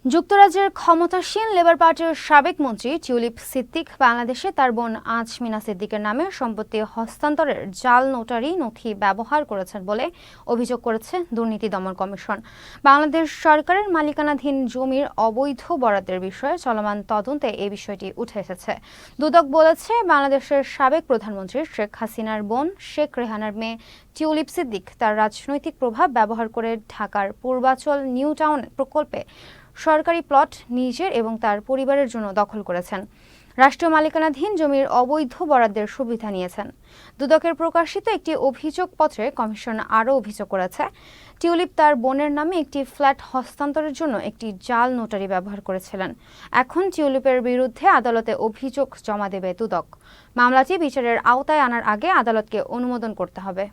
যুক্তরাজ্যের ক্ষমতাসীন লেবার পার্টির সাবেক মন্ত্রী টিউলিপ সিদ্দিক বাংলাদেশে তার বোন আজমিনা সিদ্দিকের নামে সম্পত্তি হস্তান্তরের জাল নোটারি নথি ব্যবহার করেছেন বলে অভিযোগ করেছে দুর্নীতি দমন কমিশন। বাংলাদেশ সরকারের মালিকানাধীন জমির অবৈধ বরাদ্দের বিষয়ে চলমান তদন্তে এই বিষয়টি উঠে এসেছে। দুদক বলেছে, বাংলাদেশের সাবেক প্রধানমন্ত্রী শেখ হাসিনার বোন শেখ রেহানার মেয়ে টিউলিপ সিদ্দিক তার রাজনৈতিক প্রভাব ব্যবহার করে ঢাকার পূর্বাচল নিউ টাউন প্রকল্পে সরকারি প্লট নিজের এবং তার পরিবারের জন্য দখল করেছেন। রাষ্ট্রীয় মালিকানাধীন জমির অবৈধ বরাদ্দের সুবিধা নিয়েছেন। দুদকের প্রকাশিত একটি অভিযোগপত্রে কমিশন আরও অভিযোগ করেছে, টিউলিপ তার বোনের নামে একটি ফ্ল্যাট হস্তান্তরের জন্য একটি জাল নোটারি ব্যবহার করেছিলেন। এখন টিউলিপের বিরুদ্ধে আদালতে অভিযোগ জমা দেবে দুদক। মামলাটি বিচারের আওতায় আনার আগে আদালতকে অনুমোদন করতে হবে।